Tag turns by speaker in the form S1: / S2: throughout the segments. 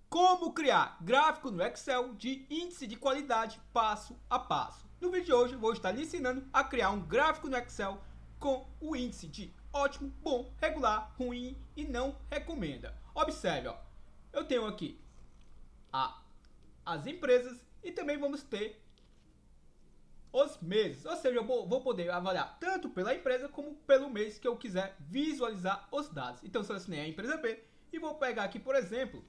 S1: Como criar gráfico no Excel de índice de qualidade passo a passo. No vídeo de hoje eu vou estar lhe ensinando a criar um gráfico no Excel com o índice de ótimo, bom, regular, ruim e não recomenda. Observe, ó, eu tenho aqui as empresas e também vamos ter os meses, ou seja, eu vou poder avaliar tanto pela empresa como pelo mês que eu quiser visualizar os dados. Então selecionei a empresa B e vou pegar aqui, por exemplo,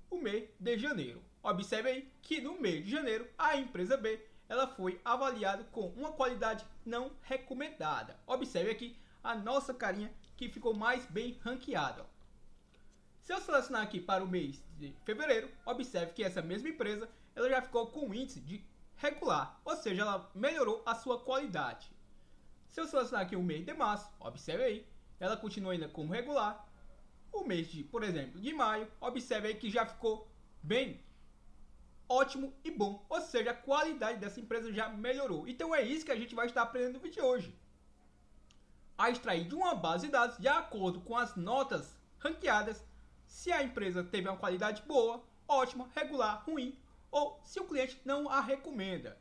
S1: o mês de janeiro. Observe aí que no mês de janeiro a empresa B ela foi avaliada com uma qualidade não recomendada. Observe aqui a nossa carinha que ficou mais bem ranqueada. Se eu selecionar aqui para o mês de fevereiro, observe que essa mesma empresa ela já ficou com um índice de regular, ou seja, ela melhorou a sua qualidade. Se eu selecionar aqui o mês de março, observe aí, ela continua ainda como regular. O mês de, por exemplo, de maio, observe aí que já ficou bem ótimo e bom, ou seja, a qualidade dessa empresa já melhorou. Então é isso que a gente vai estar aprendendo no vídeo de hoje. A extrair de uma base de dados, de acordo com as notas ranqueadas, se a empresa teve uma qualidade boa, ótima, regular, ruim, ou se o cliente não a recomenda.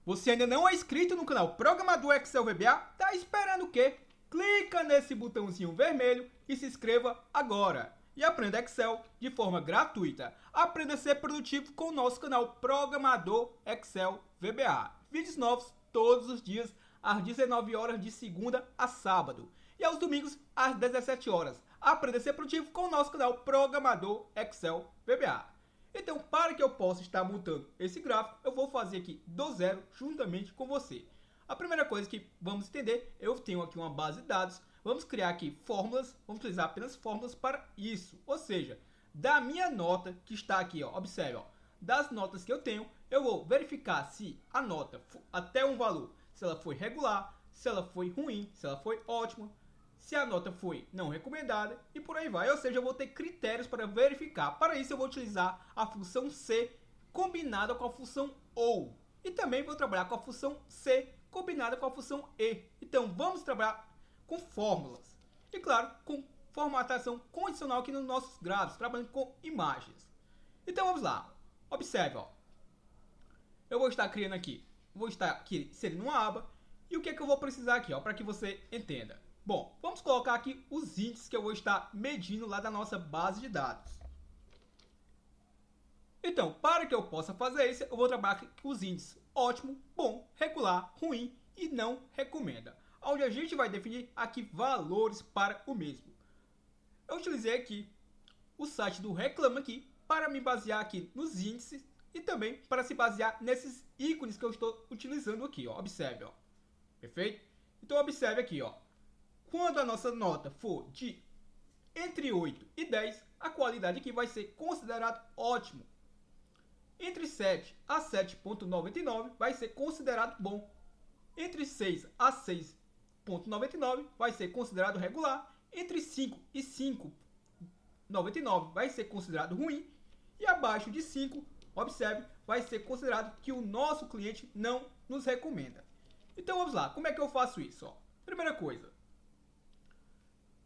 S1: Você ainda não é inscrito no canal Programador Excel VBA? Tá esperando o quê? Clica nesse botãozinho vermelho e se inscreva agora. E aprenda Excel de forma gratuita. Aprenda a ser produtivo com o nosso canal Programador Excel VBA. Vídeos novos todos os dias às 19 horas de segunda a sábado. E aos domingos às 17 horas. Aprenda a ser produtivo com o nosso canal Programador Excel VBA. Então, para que eu possa estar montando esse gráfico, eu vou fazer aqui do zero juntamente com você. A primeira coisa que vamos entender, eu tenho aqui uma base de dados, vamos criar aqui fórmulas, vamos utilizar apenas fórmulas para isso. Ou seja, da minha nota que está aqui, ó, observe, ó, das notas que eu tenho, eu vou verificar se a nota até um valor, se ela foi regular, se ela foi ruim, se ela foi ótima, se a nota foi não recomendada e por aí vai. Ou seja, eu vou ter critérios para verificar. Para isso eu vou utilizar a função C combinada com a função OU. E também vou trabalhar com a função C combinada com a função E. Então vamos trabalhar com fórmulas. E claro, com formatação condicional aqui nos nossos gráficos, trabalhando com imagens. Então vamos lá. Observe, ó. Eu vou estar criando aqui, vou estar aqui inserindo uma aba. E o que é que eu vou precisar aqui, ó, para que você entenda? Bom, vamos colocar aqui os índices que eu vou estar medindo lá da nossa base de dados. Então, para que eu possa fazer isso, eu vou trabalhar aqui com os índices ótimo, bom, regular, ruim e não recomenda. Onde a gente vai definir aqui valores para o mesmo. Eu utilizei aqui o site do Reclame Aqui para me basear aqui nos índices e também para se basear nesses ícones que eu estou utilizando aqui, ó. Observe, ó. Perfeito? Então observe aqui, ó. Quando a nossa nota for de entre 8 e 10, a qualidade aqui vai ser considerado ótimo. Entre 7 a 7.99 vai ser considerado bom. Entre 6 a 6.99 vai ser considerado regular. Entre 5 e 5.99 vai ser considerado ruim. E abaixo de 5, observe, vai ser considerado que o nosso cliente não nos recomenda. Então vamos lá, como é que eu faço isso? Ó? Primeira coisa,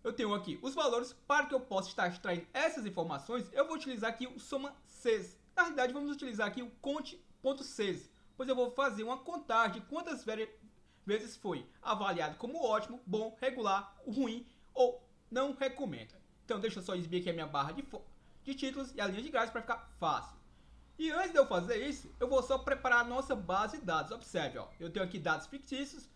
S1: eu tenho aqui os valores. Para que eu possa estar extraindo essas informações, eu vou utilizar aqui o soma Cs. Na realidade, vamos utilizar aqui o conte.cs, pois eu vou fazer uma contagem de quantas vezes foi avaliado como ótimo, bom, regular, ruim ou não recomenda. Então, deixa eu só exibir aqui a minha barra de títulos e a linha de gráficos para ficar fácil. E antes de eu fazer isso, eu vou só preparar a nossa base de dados. Observe, ó, eu tenho aqui dados fictícios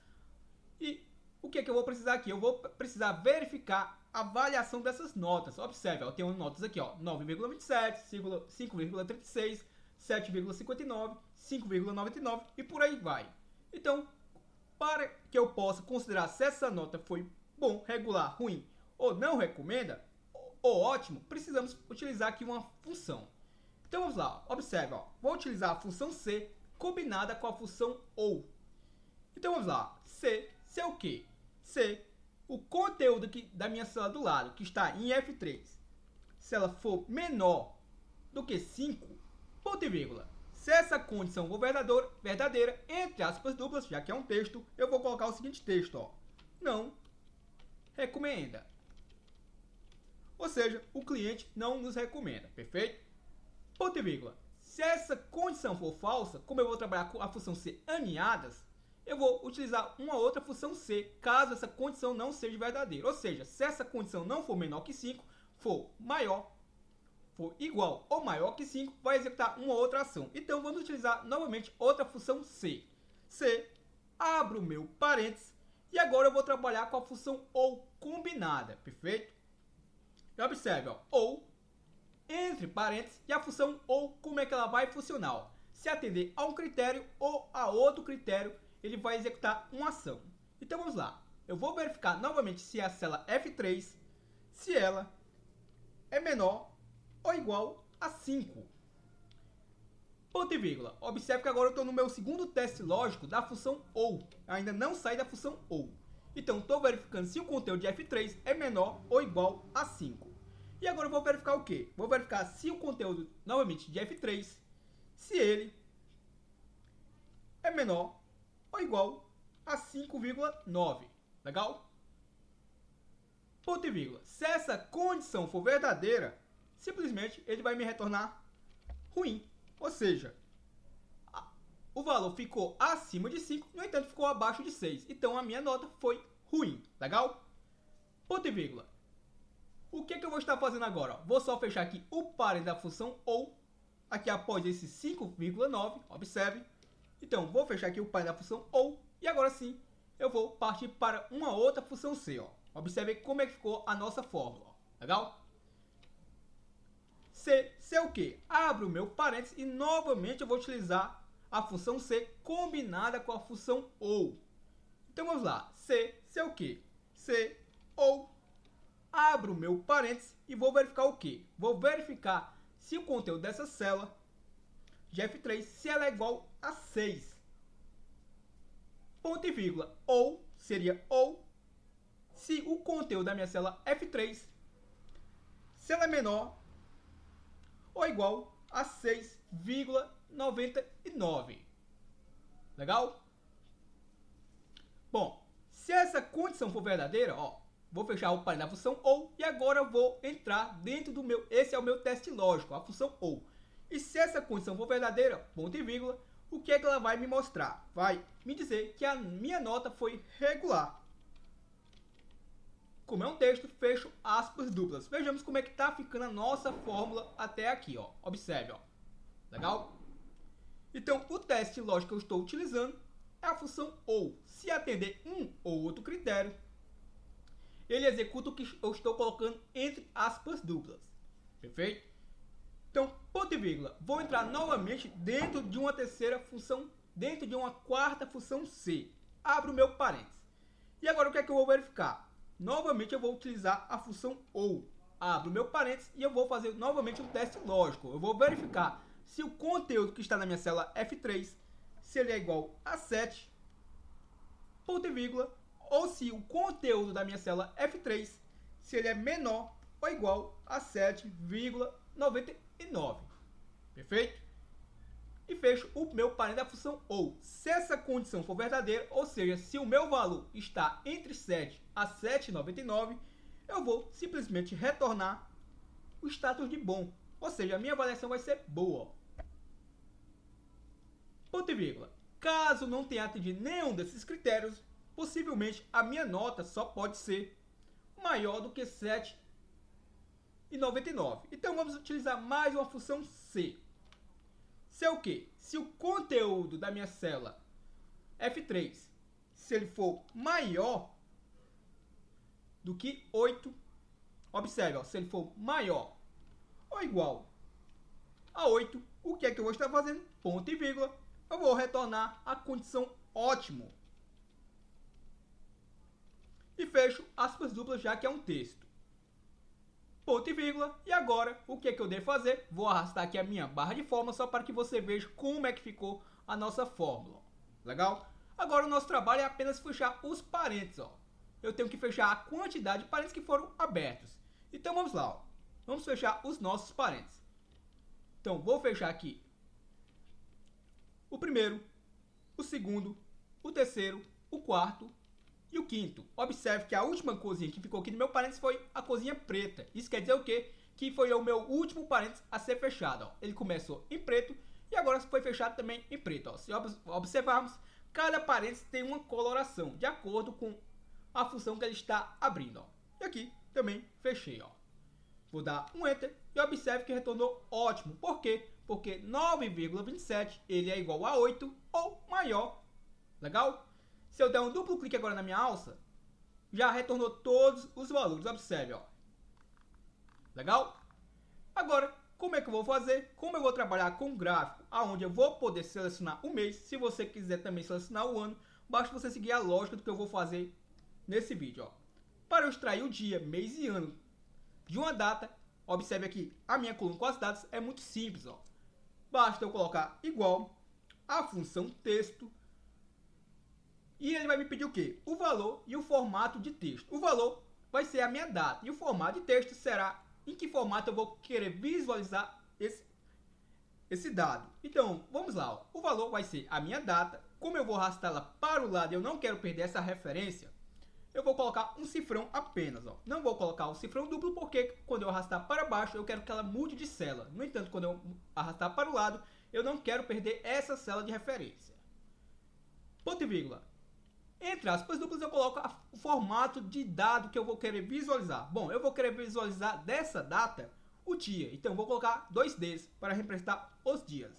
S1: e o que é que eu vou precisar aqui? Eu vou precisar verificar a avaliação dessas notas. Observe, ó, eu tenho notas aqui, ó, 9,27, 5,36, 7,59, 5,99 e por aí vai. Então, para que eu possa considerar se essa nota foi bom, regular, ruim ou não recomenda, ou ótimo, precisamos utilizar aqui uma função. Então vamos lá, observe, ó, vou utilizar a função C combinada com a função OU. Então vamos lá, C é o quê? C, o conteúdo aqui da minha célula do lado, que está em F3, se ela for menor do que 5, ponto e vírgula. Se essa condição for verdadeira, entre aspas duplas, já que é um texto, eu vou colocar o seguinte texto, ó. Não recomenda. Ou seja, o cliente não nos recomenda, perfeito? Ponto e vírgula. Se essa condição for falsa, como eu vou trabalhar com a função C aninhadas, eu vou utilizar uma outra função C, caso essa condição não seja verdadeira. Ou seja, se essa condição não for menor que 5, for igual ou maior que 5, vai executar uma outra ação. Então, vamos utilizar novamente outra função C. C, abro o meu parênteses, e agora eu vou trabalhar com a função OU combinada, perfeito? E observe, ó, OU, entre parênteses, e a função OU, como é que ela vai funcionar? Ó. Se atender a um critério ou a outro critério, ele vai executar uma ação. Então, vamos lá. Eu vou verificar novamente se a célula F3, se ela é menor ou igual a 5. Ponto e vírgula. Observe que agora eu estou no meu segundo teste lógico da função OU. Ainda não saí da função OU. Então, estou verificando se o conteúdo de F3 é menor ou igual a 5. E agora eu vou verificar o quê? Vou verificar se o conteúdo, novamente, de F3, se ele é menor ou igual a 5,9. Legal? Ponto e vírgula. Se essa condição for verdadeira, simplesmente ele vai me retornar ruim. Ou seja, o valor ficou acima de 5, no entanto ficou abaixo de 6. Então a minha nota foi ruim. Legal? Ponto e vírgula. O que eu vou estar fazendo agora? Vou só fechar aqui o parênteses da função OU, aqui após esse 5,9, observe. Então, vou fechar aqui o parênteses da função OU, e agora sim, eu vou partir para uma outra função C. Ó. Observe como é que ficou a nossa fórmula. Ó. Legal? C é o quê? Abro o meu parênteses e novamente eu vou utilizar a função C combinada com a função OU. Então, vamos lá. C é o quê? C, OU. Abro o meu parênteses e vou verificar o quê? Vou verificar se o conteúdo dessa célula de F3, se ela é igual a 6. Ponto e vírgula. Ou, seria ou, se o conteúdo da minha célula F3, se ela é menor ou igual a 6,99. Legal? Bom, se essa condição for verdadeira, ó, vou fechar o parênteses da função OU e agora eu vou entrar dentro do meu... Esse é o meu teste lógico, a função OU. E se essa condição for verdadeira, ponto e vírgula, o que é que ela vai me mostrar? Vai me dizer que a minha nota foi regular. Como é um texto, fecho aspas duplas. Vejamos como é que está ficando a nossa fórmula até aqui. Ó. Observe. Ó. Legal? Então, o teste lógico que eu estou utilizando é a função OU. Se atender um ou outro critério, ele executa o que eu estou colocando entre aspas duplas. Perfeito? Então, ponto e vírgula. Vou entrar novamente dentro de uma terceira função, dentro de uma quarta função C. Abro o meu parênteses. E agora o que é que eu vou verificar? Novamente eu vou utilizar a função OU. Abro o meu parênteses e eu vou fazer novamente um teste lógico. Eu vou verificar se o conteúdo que está na minha célula F3, se ele é igual a 7, ponto e vírgula, ou se o conteúdo da minha célula F3, se ele é menor ou igual a 7,99. Perfeito? E fecho o meu parênteses da função OU. Se essa condição for verdadeira, ou seja, se o meu valor está entre 7 a 7,99, eu vou simplesmente retornar o status de bom. Ou seja, a minha avaliação vai ser boa. Ponto e vírgula. Caso não tenha atendido nenhum desses critérios, possivelmente a minha nota só pode ser maior do que 7,99. Então vamos utilizar mais uma função C. Se é o quê? Se o conteúdo da minha célula F3, se ele for maior do que 8, observe, ó, se ele for maior ou igual a 8, o que é que eu vou estar fazendo? Ponto e vírgula, eu vou retornar a condição ótimo. E fecho aspas duplas, já que é um texto. Ponto e vírgula, e agora o que é que eu devo fazer? Vou arrastar aqui a minha barra de fórmula só para que você veja como é que ficou a nossa fórmula. Legal? Agora o nosso trabalho é apenas fechar os parênteses. Ó. Eu tenho que fechar a quantidade de parênteses que foram abertos. Então vamos lá. Ó. Vamos fechar os nossos parênteses. Então vou fechar aqui o primeiro, o segundo, o terceiro, o quarto E o quinto, observe que a última corzinha que ficou aqui no meu parênteses foi a corzinha preta. Isso quer dizer o quê? Que foi o meu último parênteses a ser fechado. Ó. Ele começou em preto e agora foi fechado também em preto. Ó. Se observarmos, cada parênteses tem uma coloração de acordo com a função que ele está abrindo. Ó. E aqui também fechei. Ó. Vou dar um Enter e observe que retornou ótimo. Por quê? Porque 9,27 ele é igual a 8 ou maior. Legal? Se eu der um duplo clique agora na minha alça, já retornou todos os valores. Observe, ó. Legal? Agora, como é que eu vou fazer? Como eu vou trabalhar com um gráfico, onde eu vou poder selecionar o mês, se você quiser também selecionar o ano, basta você seguir a lógica do que eu vou fazer nesse vídeo, ó. Para eu extrair o dia, mês e ano de uma data, observe aqui, a minha coluna com as datas é muito simples, ó. Basta eu colocar igual a função texto e ele vai me pedir o quê? O valor e o formato de texto. O valor vai ser a minha data e o formato de texto será em que formato eu vou querer visualizar esse dado. Então, vamos lá. Ó. O valor vai ser a minha data. Como eu vou arrastá-la para o lado e eu não quero perder essa referência, eu vou colocar um cifrão apenas. Ó. Não vou colocar o cifrão duplo porque quando eu arrastar para baixo eu quero que ela mude de célula. No entanto, quando eu arrastar para o lado, eu não quero perder essa célula de referência. Ponto e vírgula. Entre aspas duplas eu coloco o formato de dado que eu vou querer visualizar. Bom, eu vou querer visualizar dessa data o dia. Então eu vou colocar 2Ds para representar os dias.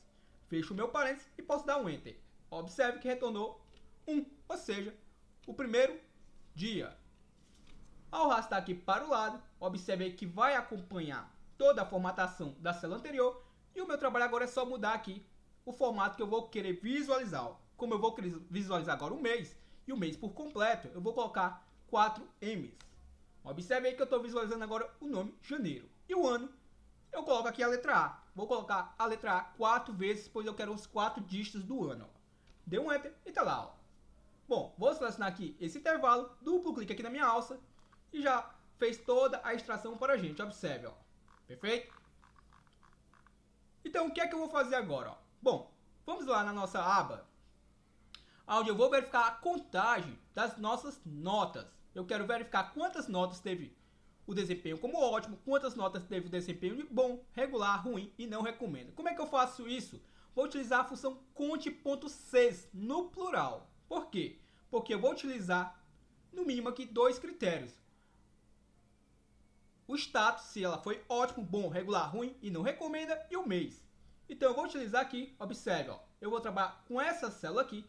S1: Fecho o meu parênteses e posso dar um Enter. Observe que retornou 1, ou seja, o primeiro dia. Ao arrastar aqui para o lado, observe aí que vai acompanhar toda a formatação da célula anterior. E o meu trabalho agora é só mudar aqui o formato que eu vou querer visualizar. Como eu vou querer visualizar agora o mês, e o mês por completo, eu vou colocar 4Ms. Observe aí que eu estou visualizando agora o nome janeiro. E o ano, eu coloco aqui a letra A. Vou colocar a letra A 4 vezes, pois eu quero os 4 dígitos do ano. Ó. Dei um Enter e tá lá. Ó. Bom, vou selecionar aqui esse intervalo, duplo clique aqui na minha alça e já fez toda a extração para a gente. Observe, ó. Perfeito? Então, o que é que eu vou fazer agora? Ó? Bom, vamos lá na nossa aba, onde eu vou verificar a contagem das nossas notas. Eu quero verificar quantas notas teve o desempenho como ótimo, quantas notas teve o desempenho de bom, regular, ruim e não recomendo. Como é que eu faço isso? Vou utilizar a função conte.sys no plural. Por quê? Porque eu vou utilizar, no mínimo aqui, 2 critérios. O status, se ela foi ótimo, bom, regular, ruim e não recomenda, e o mês. Então eu vou utilizar aqui, observe, ó, eu vou trabalhar com essa célula aqui,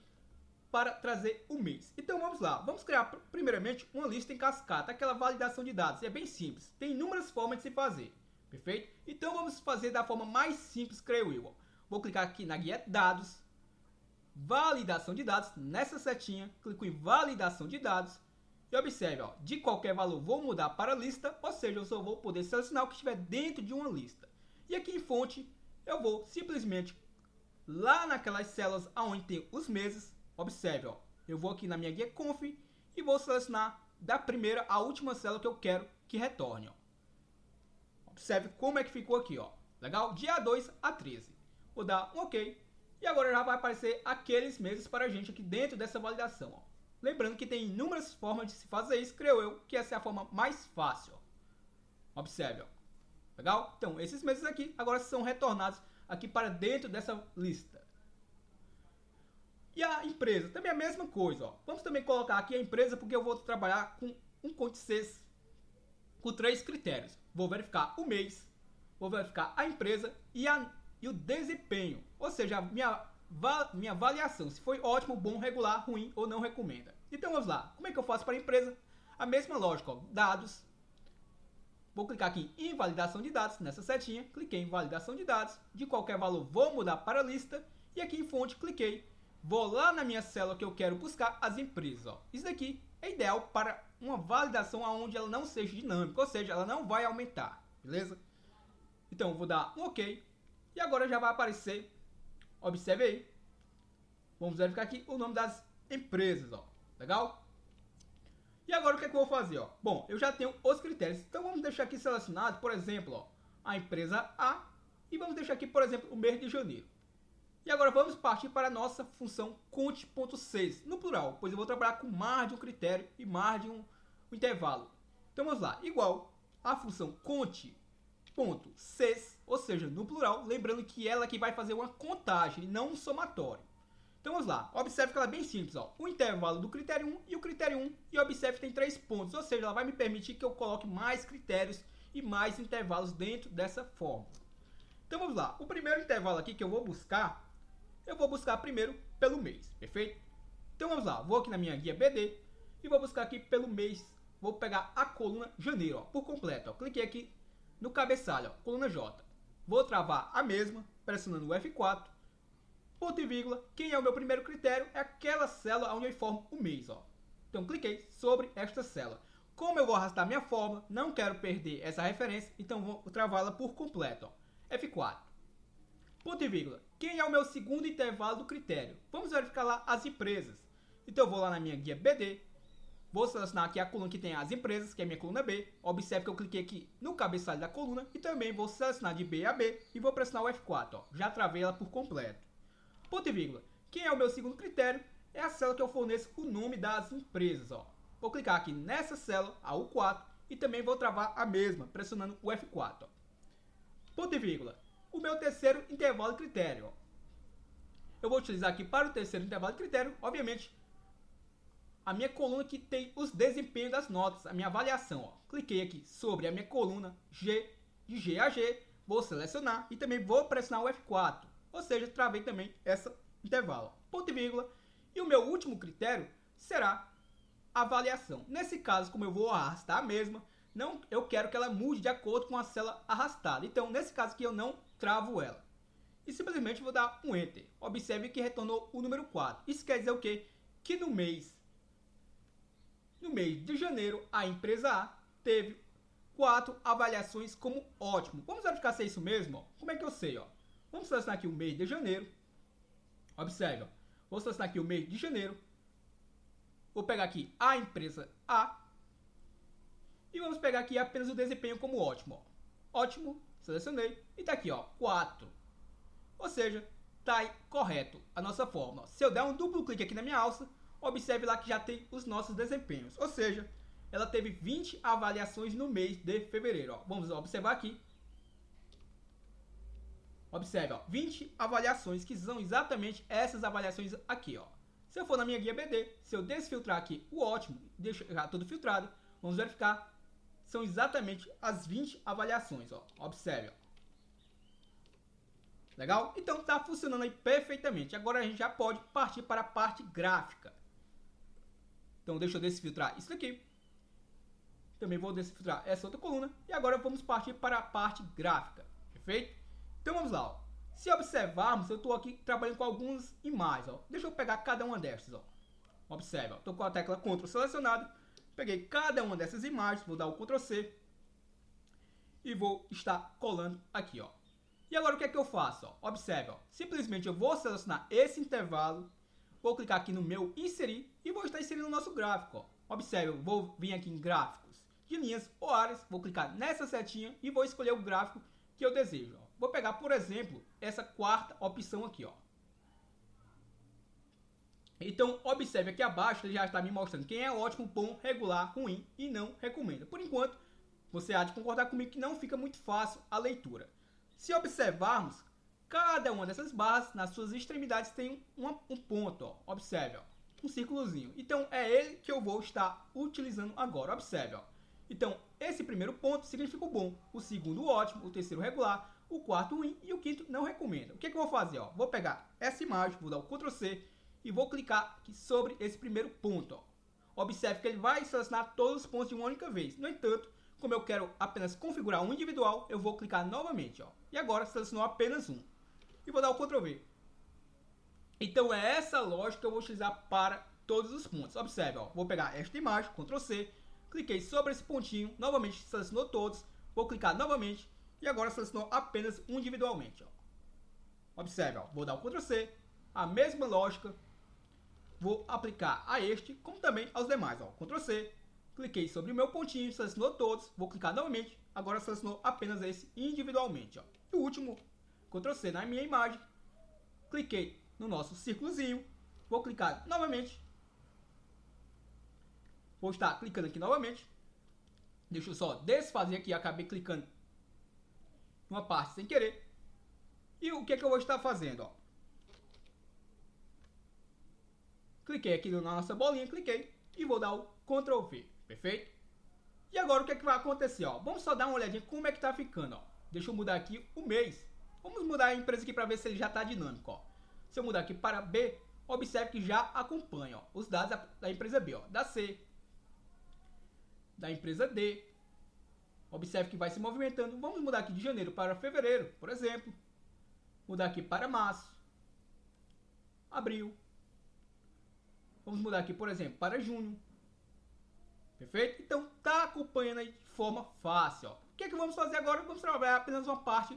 S1: para trazer o mês. Então vamos lá, vamos criar primeiramente uma lista em cascata, aquela validação de dados, é bem simples, tem inúmeras formas de se fazer, perfeito? Então vamos fazer da forma mais simples, creio eu. Vou clicar aqui na guia dados, validação de dados, nessa setinha, clico em validação de dados e observe, ó, de qualquer valor vou mudar para lista, ou seja, eu só vou poder selecionar o que estiver dentro de uma lista. E aqui em fonte, eu vou simplesmente lá naquelas células onde tem os meses. Observe, ó, eu vou aqui na minha guia conf e vou selecionar da primeira à última célula que eu quero que retorne. Ó. Observe como é que ficou aqui, ó. Legal? De A2 a 13. Vou dar um OK. E agora já vai aparecer aqueles meses para a gente aqui dentro dessa validação. Ó. Lembrando que tem inúmeras formas de se fazer isso, creio eu, que essa é a forma mais fácil. Ó. Observe, ó. Legal? Então, esses meses aqui agora são retornados aqui para dentro dessa lista. E a empresa, também a mesma coisa. Ó. Vamos também colocar aqui a empresa, porque eu vou trabalhar com um conte.sys com 3 critérios. Vou verificar o mês, vou verificar a empresa e o desempenho. Ou seja, a minha avaliação, se foi ótimo, bom, regular, ruim ou não recomenda. Então vamos lá, como é que eu faço para a empresa? A mesma lógica, ó. Dados. Vou clicar aqui em validação de dados, nessa setinha, cliquei em validação de dados. De qualquer valor vou mudar para a lista e aqui em fonte cliquei. Vou lá na minha célula que eu quero buscar as empresas. Ó. Isso daqui é ideal para uma validação onde ela não seja dinâmica, ou seja, ela não vai aumentar, beleza? Então, vou dar um OK. E agora já vai aparecer, observe aí, vamos verificar aqui o nome das empresas, ó. Legal? E agora o que é que eu vou fazer? Ó? Bom, eu já tenho os critérios, então vamos deixar aqui selecionado, por exemplo, ó, a empresa A, e vamos deixar aqui, por exemplo, o mês de janeiro. E agora vamos partir para a nossa função cont.6, no plural, pois eu vou trabalhar com mais de um critério e mais de um intervalo. Então vamos lá, igual a função cont.6, ou seja, no plural, lembrando que ela que vai fazer uma contagem, não um somatório. Então vamos lá, observe que ela é bem simples, ó. O intervalo do critério 1 e o critério 1, e observe que tem 3 pontos, ou seja, ela vai me permitir que eu coloque mais critérios e mais intervalos dentro dessa forma. Então vamos lá, o primeiro intervalo aqui que eu vou buscar primeiro pelo mês, perfeito? Então vamos lá, vou aqui na minha guia BD e vou buscar aqui pelo mês, vou pegar a coluna janeiro, ó, por completo, ó. Cliquei aqui no cabeçalho, ó, coluna J. Vou travar a mesma, pressionando o F4, ponto e vírgula. Quem é o meu primeiro critério é aquela célula onde eu informo o mês, ó. Então cliquei sobre esta célula. Como eu vou arrastar minha fórmula, não quero perder essa referência, então vou travá-la por completo, ó. F4. Ponto e vírgula. Quem é o meu segundo intervalo do critério? Vamos verificar lá as empresas. Então eu vou lá na minha guia BD, vou selecionar aqui a coluna que tem as empresas, que é a minha coluna B. Observe que eu cliquei aqui no cabeçalho da coluna e também vou selecionar de B a B e vou pressionar o F4, ó. Já travei ela por completo. Ponto e vírgula. Quem é o meu segundo critério? É a célula que eu forneço o nome das empresas, ó. Vou clicar aqui nessa célula, a U4, e também vou travar a mesma, pressionando o F4, ó. Ponto e vírgula. O meu terceiro intervalo de critério, ó. Eu vou utilizar aqui para o terceiro intervalo de critério, obviamente, a minha coluna que tem os desempenhos das notas, a minha avaliação, ó. Cliquei aqui sobre a minha coluna G, de G a G, vou selecionar e também vou pressionar o F4, ou seja, travei também esse intervalo, ó. Ponto e vírgula. E o meu último critério será a avaliação. Nesse caso, como eu vou arrastar a mesma, eu quero que ela mude de acordo com a célula arrastada. Então, nesse caso aqui, eu não travo ela. E simplesmente vou dar um Enter. Observe que retornou o número 4. Isso quer dizer o quê? Que no mês de janeiro, a empresa A teve 4 avaliações como ótimo. Vamos verificar se é isso mesmo? Ó. Como é que eu sei? Ó? Vamos selecionar aqui o mês de janeiro. Observe. Ó. Vou selecionar aqui o mês de janeiro. Vou pegar aqui a empresa A. E vamos pegar aqui apenas o desempenho como ótimo. Ó. Ótimo. Selecionei. E tá aqui, ó, 4. Ou seja, tá aí correto a nossa fórmula. Se eu der um duplo clique aqui na minha alça, observe lá que já tem os nossos desempenhos. Ou seja, ela teve 20 avaliações no mês de fevereiro. Ó. Vamos observar aqui. Observe, ó, 20 avaliações, que são exatamente essas avaliações aqui. Ó. Se eu for na minha guia BD, se eu desfiltrar aqui o ótimo, deixar tudo filtrado, vamos verificar. São exatamente as 20 avaliações. Ó. Observe. Ó. Legal? Então está funcionando aí perfeitamente. Agora a gente já pode partir para a parte gráfica. Então deixa eu desfiltrar isso daqui. Também vou desfiltrar essa outra coluna. E agora vamos partir para a parte gráfica. Perfeito? Então vamos lá. Ó. Se observarmos, eu estou aqui trabalhando com algumas imagens. Ó. Deixa eu pegar cada uma dessas. Ó. Observe. Estou com a tecla Ctrl selecionada. Peguei cada uma dessas imagens. Vou dar o Ctrl C. E vou estar colando aqui. Ó. E agora o que é que eu faço? Ó? Observe, ó. Simplesmente eu vou selecionar esse intervalo, vou clicar aqui no meu inserir e vou estar inserindo o nosso gráfico. Ó. Observe, eu vou vir aqui em gráficos de linhas ou áreas, vou clicar nessa setinha e vou escolher o gráfico que eu desejo. Ó. Vou pegar, por exemplo, essa quarta opção aqui. Ó. Então, observe aqui abaixo, ele já está me mostrando quem é ótimo, bom, regular, ruim e não recomenda. Por enquanto, você há de concordar comigo que não fica muito fácil a leitura. Se observarmos, cada uma dessas barras, nas suas extremidades, tem um ponto. Ó. Observe, ó, um círculozinho. Então, é ele que eu vou estar utilizando agora. Observe. Ó. Então, esse primeiro ponto significa o bom, o segundo o ótimo, o terceiro regular, o quarto ruim e o quinto não recomenda. O que, é que eu vou fazer? Ó? Vou pegar essa imagem, vou dar o Ctrl C e vou clicar aqui sobre esse primeiro ponto. Ó. Observe que ele vai selecionar todos os pontos de uma única vez. No entanto, como eu quero apenas configurar um individual, eu vou clicar novamente. Ó. E agora selecionou apenas um. E vou dar o Ctrl V. Então é essa lógica que eu vou utilizar para todos os pontos. Observe, ó. Vou pegar esta imagem, Ctrl C, cliquei sobre esse pontinho, novamente selecionou todos, vou clicar novamente e agora selecionou apenas um individualmente. Ó. Observe, ó. Vou dar o Ctrl C, a mesma lógica, vou aplicar a este, como também aos demais. Ó. Ctrl C. Cliquei sobre o meu pontinho, selecionou todos, vou clicar novamente, agora selecionou apenas esse individualmente. Ó. E o último, Ctrl C na minha imagem, cliquei no nosso círculozinho, vou clicar novamente, vou estar clicando aqui novamente, deixa eu só desfazer aqui, acabei clicando em uma parte sem querer, e o que é que eu vou estar fazendo, ó? Cliquei aqui na nossa bolinha, cliquei e vou dar o Ctrl V, perfeito? E agora o que é que vai acontecer, ó? Vamos só dar uma olhadinha como é que tá ficando, ó. Deixa eu mudar aqui o mês. Vamos mudar a empresa aqui para ver se ele já tá dinâmico, ó. Se eu mudar aqui para B, observe que já acompanha, ó, os dados da empresa B, ó, da C, da empresa D. Observe que vai se movimentando. Vamos mudar aqui de janeiro para fevereiro, por exemplo. Mudar aqui para março, abril. Vamos mudar aqui, por exemplo, para junho. Perfeito? Então, tá acompanhando aí de forma fácil, ó. O que é que vamos fazer agora? Vamos trabalhar apenas uma parte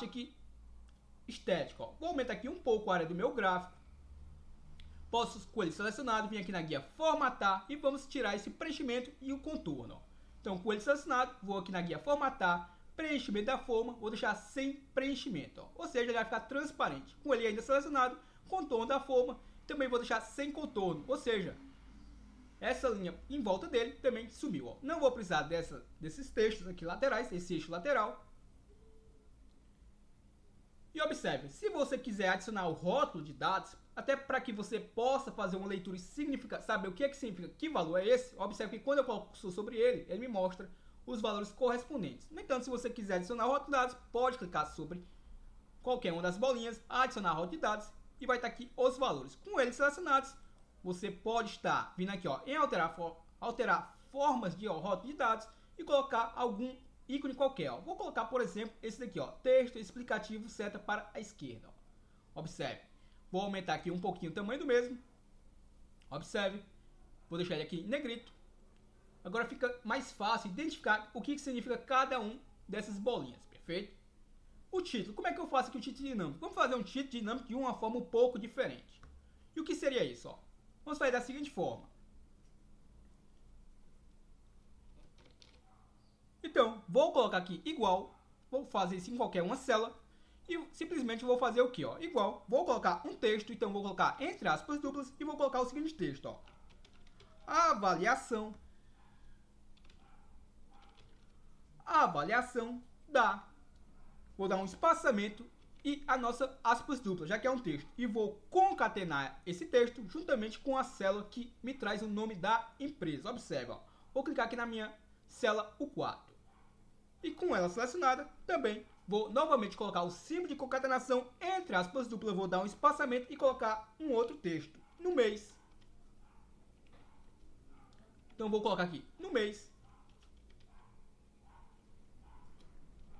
S1: aqui estética, ó. Vou aumentar aqui um pouco a área do meu gráfico. Posso escolher selecionado, vir aqui na guia formatar e vamos tirar esse preenchimento e o contorno, ó. Então, com ele selecionado, vou aqui na guia formatar, preenchimento da forma, vou deixar sem preenchimento, ó. Ou seja, ele vai ficar transparente. Com ele ainda selecionado, contorno da forma, também vou deixar sem contorno, ou seja, essa linha em volta dele também sumiu, ó. Não vou precisar desses textos aqui laterais, esse eixo lateral. E observe, se você quiser adicionar o rótulo de dados, até para que você possa fazer uma leitura e saber o que significa, que valor é esse, observe que quando eu coloco sobre ele, ele me mostra os valores correspondentes. No entanto, se você quiser adicionar o rótulo de dados, pode clicar sobre qualquer uma das bolinhas, adicionar rótulo de dados e vai estar aqui os valores. Com eles selecionados, você pode estar vindo aqui, ó, em alterar formas de rótulo de dados e colocar algum ícone qualquer, ó. Vou colocar, por exemplo, esse daqui, ó, texto explicativo, seta para a esquerda, ó. Observe. Vou aumentar aqui um pouquinho o tamanho do mesmo. Observe. Vou deixar ele aqui em negrito. Agora fica mais fácil identificar o que significa cada um dessas bolinhas, perfeito? O título. Como é que eu faço aqui o título dinâmico? Vamos fazer um título dinâmico de uma forma um pouco diferente. E o que seria isso, ó? Vamos fazer da seguinte forma. Então, vou colocar aqui igual, vou fazer isso em qualquer uma célula e simplesmente vou fazer o que, ó? Igual, vou colocar um texto, então vou colocar entre aspas duplas e vou colocar o seguinte texto, ó. A avaliação da, vou dar um espaçamento e a nossa aspas dupla, já que é um texto, e vou concatenar esse texto juntamente com a célula que me traz o nome da empresa. Observe, ó. Vou clicar aqui na minha célula U4. E com ela selecionada, também vou novamente colocar o símbolo de concatenação entre aspas duplas, vou dar um espaçamento e colocar um outro texto no mês. Então vou colocar aqui no mês,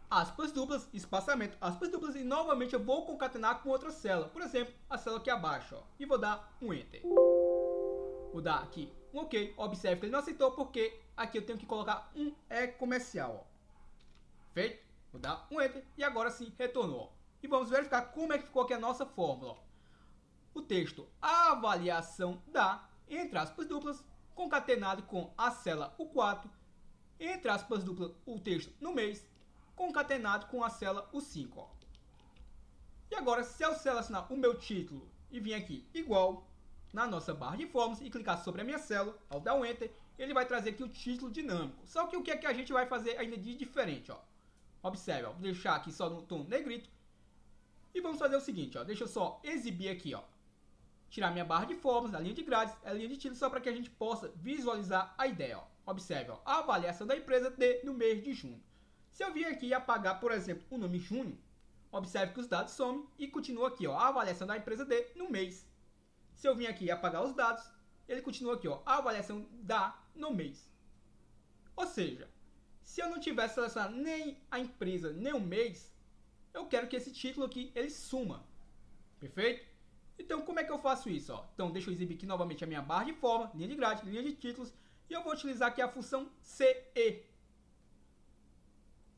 S1: aspas duplas, espaçamento, aspas duplas e novamente eu vou concatenar com outra célula. Por exemplo, a célula aqui abaixo, ó, e vou dar um Enter. Vou dar aqui um OK. Observe que ele não aceitou porque aqui eu tenho que colocar um comercial, ó. Feito? Vou dar um Enter e agora sim retornou. E vamos verificar como é que ficou aqui a nossa fórmula, ó. O texto avaliação da, entre aspas duplas, concatenado com a célula U4, entre aspas duplas, o texto no mês, concatenado com a célula U5, ó. E agora, se eu selecionar o meu título e vir aqui igual na nossa barra de formas e clicar sobre a minha célula, ao dar um Enter, ele vai trazer aqui o título dinâmico. Só que o que é que a gente vai fazer ainda de diferente, ó? Observe, ó, vou deixar aqui só no tom negrito. E vamos fazer o seguinte, ó, deixa eu só exibir aqui, ó. Tirar minha barra de formas, a linha de grades, a linha de título, só para que a gente possa visualizar a ideia, ó. Observe, ó, a avaliação da empresa no mês de junho. Se eu vir aqui e apagar, por exemplo, o nome junho, observe que os dados somem e continua aqui, ó, a avaliação da empresa no mês. Se eu vir aqui e apagar os dados, ele continua aqui, ó, a avaliação no mês. Ou seja, se eu não tiver selecionado nem a empresa, nem o mês, eu quero que esse título aqui, ele suma. Perfeito? Então, como é que eu faço isso, ó? Então, deixa eu exibir aqui novamente a minha barra de forma, linha de grade, linha de títulos, e eu vou utilizar aqui a função CE.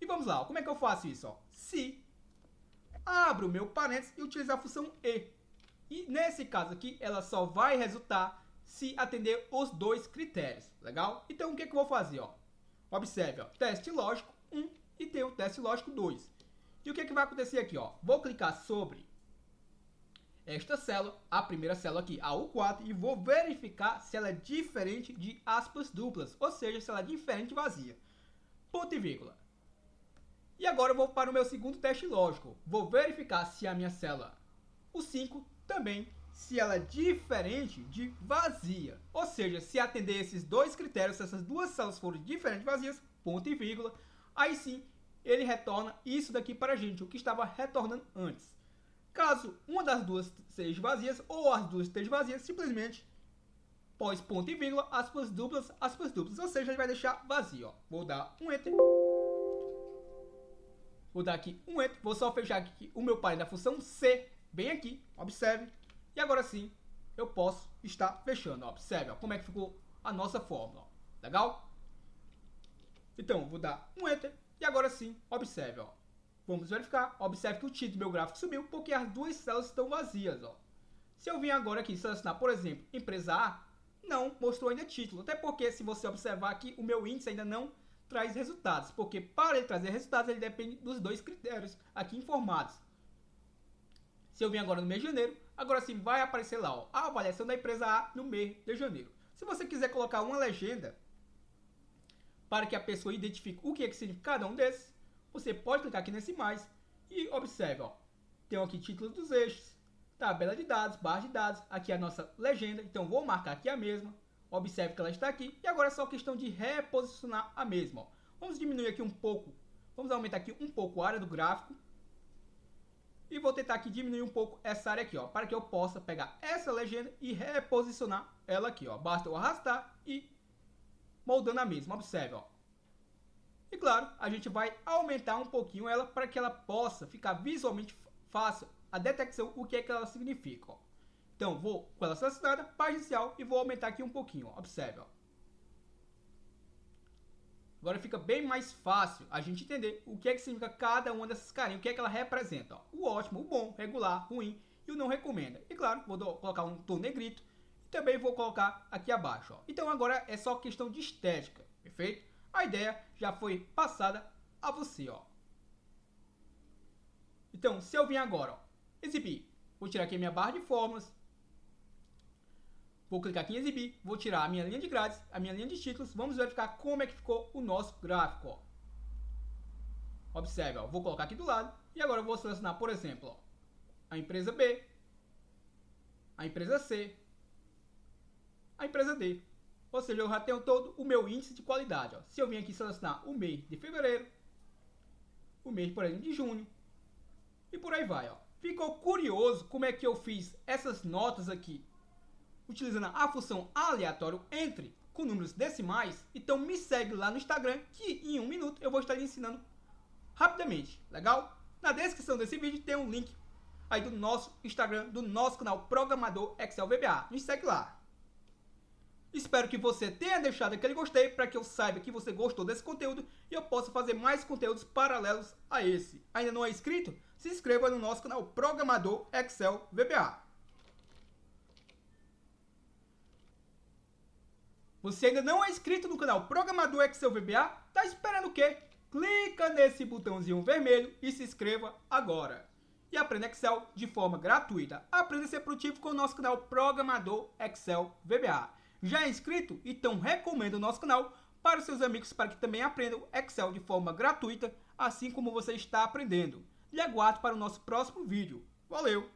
S1: E vamos lá, ó, como é que eu faço isso, ó? Se abro o meu parênteses e utilizar a função E. E nesse caso aqui, ela só vai resultar se atender os dois critérios, legal? Então, o que é que eu vou fazer, ó? Observe, ó, teste lógico 1 e tem o teste lógico 2. E o que é que vai acontecer aqui, ó? Vou clicar sobre esta célula, a primeira célula aqui, a U4, e vou verificar se ela é diferente de aspas duplas, ou seja, se ela é diferente de vazia. Ponto e vírgula. E agora eu vou para o meu segundo teste lógico. Vou verificar se a minha célula U5 também, se ela é diferente de vazia. Ou seja, se atender esses dois critérios, se essas duas células forem diferentes de vazias, ponto e vírgula, aí sim ele retorna isso daqui para a gente, o que estava retornando antes. Caso uma das duas seja vazias ou as duas estejam vazias, simplesmente pós ponto e vírgula, aspas duplas, ou seja, ele vai deixar vazio. Ó. Vou dar um enter. Vou dar aqui um enter, vou só fechar aqui o meu parênteses da função C, bem aqui, observe. E agora sim, eu posso estar fechando, ó. Observe ó, como é que ficou a nossa fórmula. Ó. Legal? Então, vou dar um enter e agora sim, observe. Ó. Vamos verificar, observe que o título do meu gráfico subiu porque as duas células estão vazias. Ó. Se eu vir agora aqui selecionar, por exemplo, empresa A, não mostrou ainda título. Até porque, se você observar aqui, o meu índice ainda não traz resultados. Porque para ele trazer resultados, ele depende dos dois critérios aqui informados. Se eu vir agora no mês de janeiro, agora sim vai aparecer lá ó, a avaliação da empresa A no mês de janeiro. Se você quiser colocar uma legenda para que a pessoa identifique o que é que significa cada um desses, você pode clicar aqui nesse mais e observe. Ó, tem aqui títulos dos eixos, tabela de dados, barra de dados, aqui a nossa legenda, então vou marcar aqui a mesma, observe que ela está aqui, e agora é só questão de reposicionar a mesma. Ó. Vamos diminuir aqui um pouco, vamos aumentar aqui um pouco a área do gráfico, e vou tentar aqui diminuir um pouco essa área aqui, ó, para que eu possa pegar essa legenda e reposicionar ela aqui, ó. Basta eu arrastar e moldando a mesma, observe, ó. E claro, a gente vai aumentar um pouquinho ela para que ela possa ficar visualmente fácil a detecção o que é que ela significa. Ó. Então, vou com ela selecionada, página inicial e vou aumentar aqui um pouquinho. Ó. Observe. Ó. Agora fica bem mais fácil a gente entender o que é que significa cada uma dessas carinhas, o que é que ela representa. Ó. O ótimo, o bom, regular, ruim e o não recomenda. E claro, vou colocar um tom negrito e também vou colocar aqui abaixo. Ó. Então agora é só questão de estética, perfeito? A ideia já foi passada a você, ó. Então, se eu vim agora, ó, exibir, vou tirar aqui a minha barra de fórmulas, vou clicar aqui em exibir, vou tirar a minha linha de grades, a minha linha de títulos, vamos verificar como é que ficou o nosso gráfico, ó. Observe, ó, vou colocar aqui do lado e agora eu vou selecionar, por exemplo, ó, a empresa B, a empresa C, a empresa D. Ou seja, eu já tenho todo o meu índice de qualidade. Ó. Se eu vim aqui selecionar o mês de fevereiro, o mês, por exemplo, de junho, e por aí vai. Ó. Ficou curioso como é que eu fiz essas notas aqui, utilizando a função aleatório entre com números decimais? Então me segue lá no Instagram, que em 1 minuto eu vou estar lhe ensinando rapidamente. Legal? Na descrição desse vídeo tem um link aí do nosso Instagram, do nosso canal Programador Excel VBA. Me segue lá. Espero que você tenha deixado aquele gostei para que eu saiba que você gostou desse conteúdo e eu possa fazer mais conteúdos paralelos a esse. Ainda não é inscrito? Se inscreva no nosso canal Programador Excel VBA. Você ainda não é inscrito no canal Programador Excel VBA? Tá esperando o quê? Clica nesse botãozinho vermelho e se inscreva agora. E aprenda Excel de forma gratuita. Aprenda a ser produtivo com o nosso canal Programador Excel VBA. Já é inscrito? Então recomendo o nosso canal para os seus amigos para que também aprendam Excel de forma gratuita, assim como você está aprendendo. E aguardo para o nosso próximo vídeo. Valeu!